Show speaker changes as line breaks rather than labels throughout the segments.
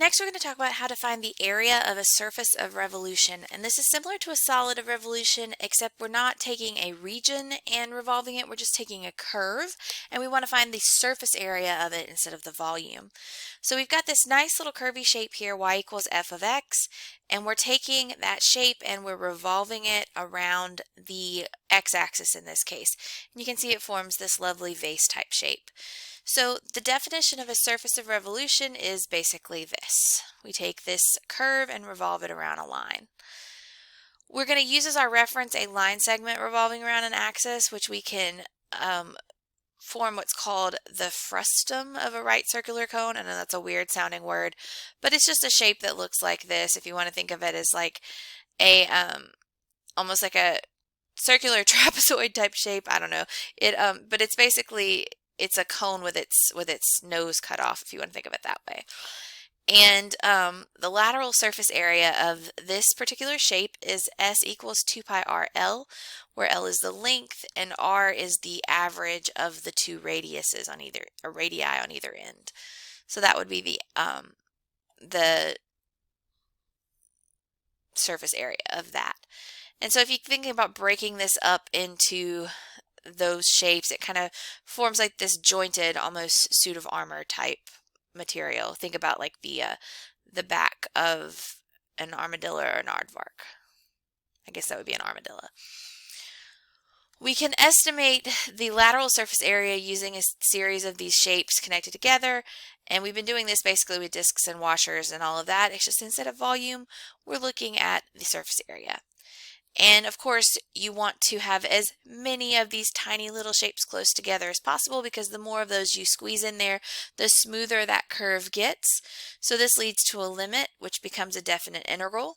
Next, we're going to talk about how to find the area of a surface of revolution. And this is similar to a solid of revolution, except we're not taking a region and revolving it. We're just taking a curve, and we want to find the surface area of it instead of the volume. So we've got this nice little curvy shape here, y equals f of x, and we're taking that shape and we're revolving it around the x-axis in this case. And you can see it forms this lovely vase type shape. So the definition of a surface of revolution is basically this. We take this curve and revolve it around a line. We're going to use as our reference a line segment revolving around an axis, which we can form what's called the frustum of a right circular cone. I know that's a weird sounding word, but it's just a shape that looks like this. If you want to think of it as like a almost like a circular trapezoid type shape, I don't know. But it's basically it's a cone with its nose cut off, if you want to think of it that way. And the lateral surface area of this particular shape is S equals 2 pi RL, where L is the length and R is the average of the two radiuses on either, or radii on either end. So that would be the surface area of that. And so if you're thinking about breaking this up into those shapes, it kind of forms like this jointed, almost suit of armor type material. Think about like the back of an armadillo or an aardvark. I guess that would be an armadillo. We can estimate the lateral surface area using a series of these shapes connected together, and we've been doing this basically with discs and washers and all of that. It's just instead of volume, we're looking at the surface area. And of course, you want to have as many of these tiny little shapes close together as possible, because the more of those you squeeze in there, the smoother that curve gets. So this leads to a limit, which becomes a definite integral.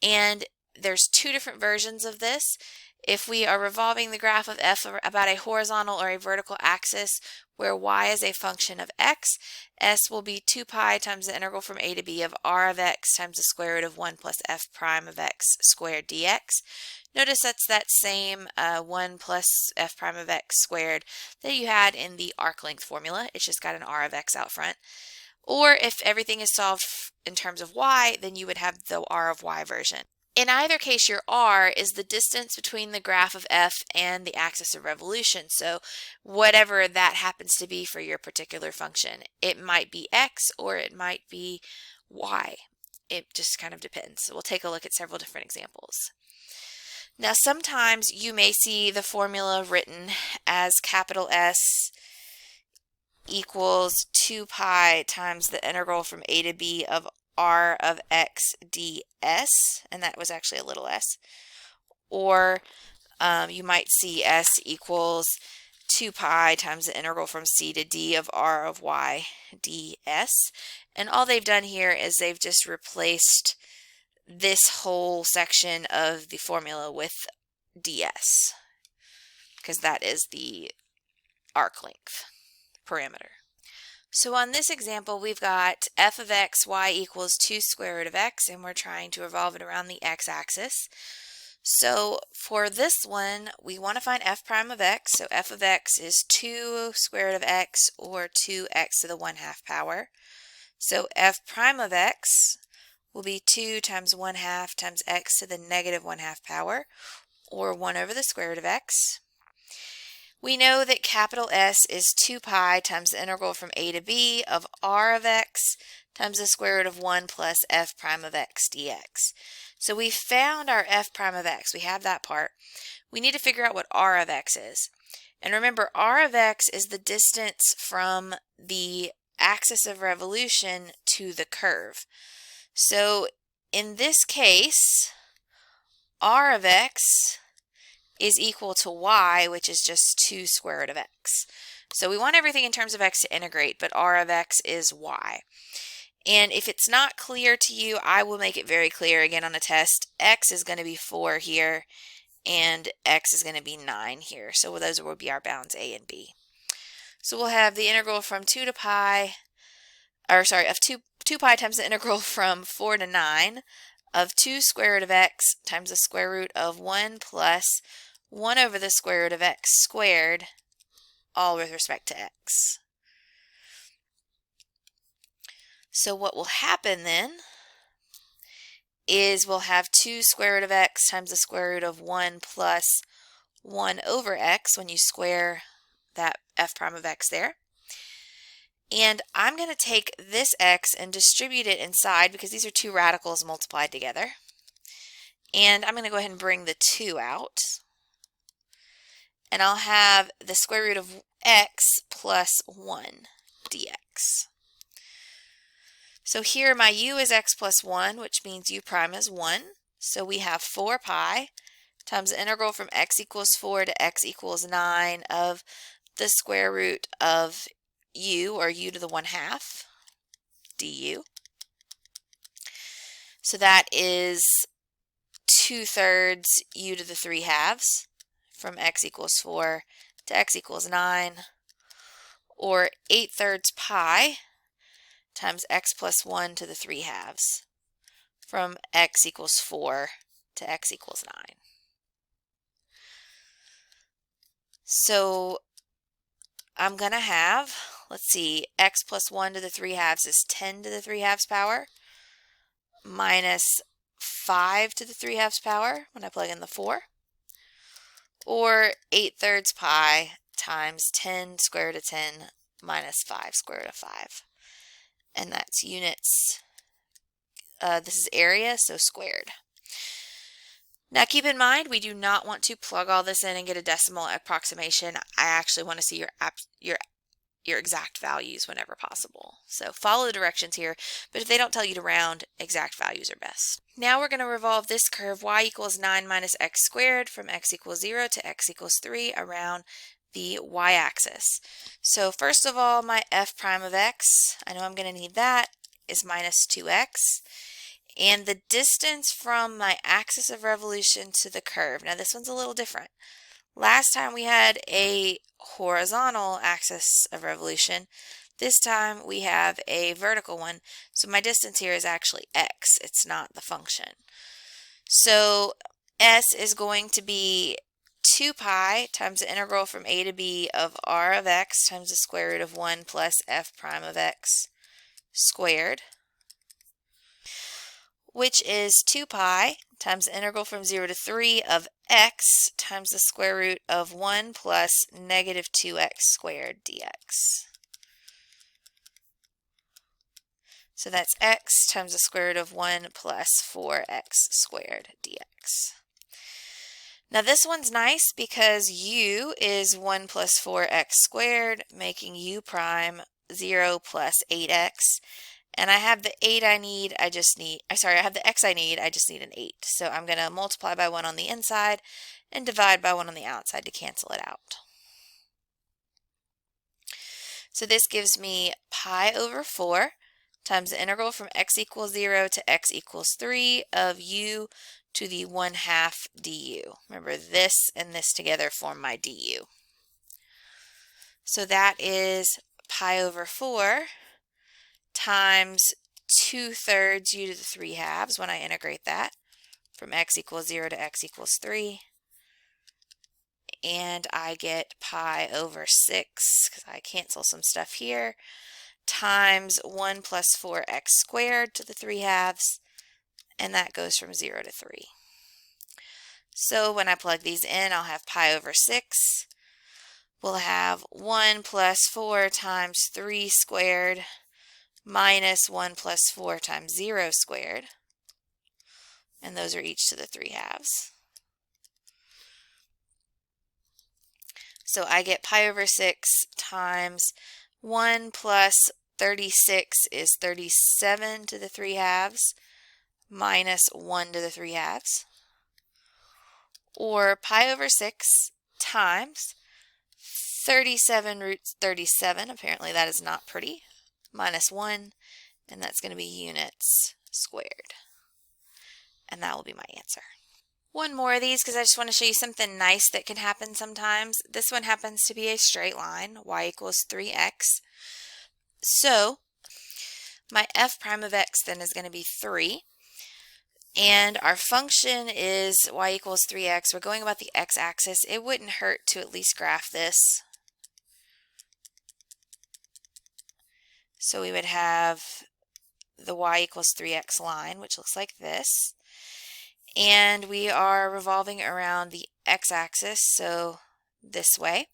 And there's two different versions of this. If we are revolving the graph of f about a horizontal or a vertical axis where y is a function of x, s will be 2 pi times the integral from a to b of r of x times the square root of 1 plus f prime of x squared dx. Notice that's that same 1 plus f prime of x squared that you had in the arc length formula. It's just got an r of x out front. Or if everything is solved in terms of y, then you would have the r of y version. In either case, your r is the distance between the graph of f and the axis of revolution. So whatever that happens to be for your particular function, it might be x or it might be y. It just kind of depends. So we'll take a look at several different examples. Now, sometimes you may see the formula written as capital S equals 2 pi times the integral from a to b of r of x ds, and that was actually a little s. Or you might see s equals 2 pi times the integral from c to d of r of y ds. And all they've done here is they've just replaced this whole section of the formula with ds, because that is the arc length parameter. So on this example, we've got f of x, y equals 2 square root of x, and we're trying to revolve it around the x-axis. So for this one, we want to find f prime of x. So f of x is 2 square root of x, or 2x to the 1/2 power. So f prime of x will be 2 times 1/2 times x to the negative 1/2 power, or 1 over the square root of x. We know that capital S is 2 pi times the integral from a to b of r of x times the square root of 1 plus f prime of x dx. So we found our f prime of x. We have that part. We need to figure out what r of x is. And remember, r of x is the distance from the axis of revolution to the curve. So in this case, r of x is equal to y, which is just 2 square root of x. So we want everything in terms of x to integrate, but r of x is y. And if it's not clear to you, I will make it very clear again on a test. X is going to be 4 here, and x is going to be 9 here. So those will be our bounds a and b. So we'll have the integral from 2 pi times the integral from 4 to 9 of 2 square root of x times the square root of 1 plus 1 over the square root of x squared, all with respect to x. So what will happen then is we'll have 2 square root of x times the square root of 1 plus 1 over x when you square that f prime of x there. And I'm going to take this x and distribute it inside because these are two radicals multiplied together. And I'm going to go ahead and bring the 2 out. And I'll have the square root of x plus 1 dx. So here my u is x plus 1, which means u prime is 1. So we have 4 pi times the integral from x equals 4 to x equals 9 of the square root of u, or u to the 1/2, du. So that is 2/3 u to the 3/2 from x equals 4 to x equals 9, or 8/3 pi times x plus 1 to the 3/2 from x equals 4 to x equals 9. So I'm going to have, let's see, x plus 1 to the 3/2 is 10 to the 3/2 power minus 5 to the 3/2 power when I plug in the 4, or 8/3 pi times 10 square root of 10 minus 5 square root of 5. And that's units. This is area, so squared. Now keep in mind, we do not want to plug all this in and get a decimal approximation. I actually want to see your exact values whenever possible. So follow the directions here, but if they don't tell you to round, exact values are best. Now we're going to revolve this curve y equals 9 minus x squared from x equals 0 to x equals 3 around the y-axis. So first of all, my f prime of x, I know I'm going to need that, is minus 2x. And the distance from my axis of revolution to the curve. Now this one's a little different. Last time we had a horizontal axis of revolution. This time we have a vertical one. So my distance here is actually x. It's not the function. So s is going to be 2 pi times the integral from a to b of r of x times the square root of 1 plus f prime of x squared, which is 2 pi times the integral from 0 to 3 of x times the square root of 1 plus negative 2x squared dx. So that's x times the square root of 1 plus 4x squared dx. Now this one's nice because u is 1 plus 4x squared, making u prime 0 plus 8x. And I have the 8 I need, I have the x I need, I just need an 8. So I'm going to multiply by 1 on the inside and divide by 1 on the outside to cancel it out. So this gives me pi over 4 times the integral from x equals 0 to x equals 3 of u to the 1/2 du. Remember, this and this together form my du. So that is pi over 4 times 2/3 u to the 3/2 when I integrate that from x equals 0 to x equals 3. And I get pi over 6, because I cancel some stuff here, times 1 plus 4x squared to the 3/2, and that goes from 0 to 3. So when I plug these in, I'll have pi over 6. We'll have 1 plus 4 times 3 squared minus 1 plus 4 times 0 squared. And those are each to the 3/2. So I get pi over 6 times 1 plus 36 is 37 to the 3/2 minus 1 to the 3/2. Or pi over 6 times 37 root 37, apparently that is not pretty, minus 1, and that's going to be units squared. And that will be my answer. One more of these because I just want to show you something nice that can happen sometimes. This one happens to be a straight line, y equals 3x. So my f prime of x then is going to be 3. And our function is y equals 3x. We're going about the x-axis. It wouldn't hurt to at least graph this. So we would have the y equals 3x line, which looks like this. And we are revolving around the x-axis, so this way.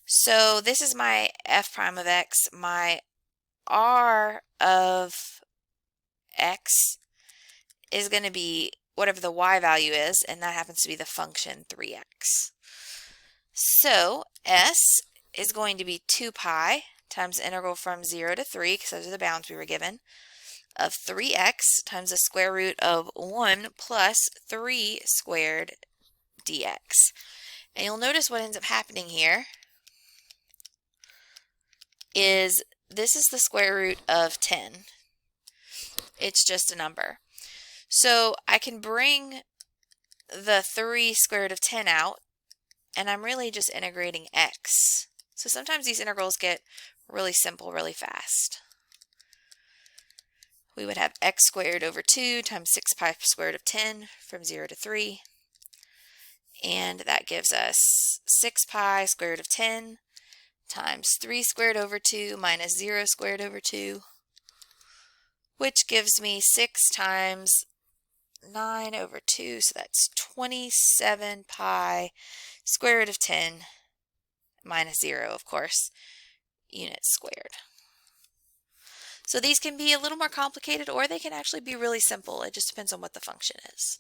So this is my f prime of x. My r of x is going to be whatever the y value is, and that happens to be the function 3x. So s is going to be 2 pi times integral from 0 to 3, because those are the bounds we were given, of 3x times the square root of 1 plus 3 squared dx. And you'll notice what ends up happening here is this is the square root of 10. It's just a number. So I can bring the 3 square root of 10 out, and I'm really just integrating x. So sometimes these integrals get really simple really fast. We would have x squared over 2 times 6 pi squared root of 10 from 0 to 3. And that gives us 6 pi square root of 10 times 3 squared over 2 minus 0 squared over 2, which gives me 6 times 9 over 2, so that's 27 pi square root of 10 minus 0, of course, units squared. So these can be a little more complicated, or they can actually be really simple. It just depends on what the function is.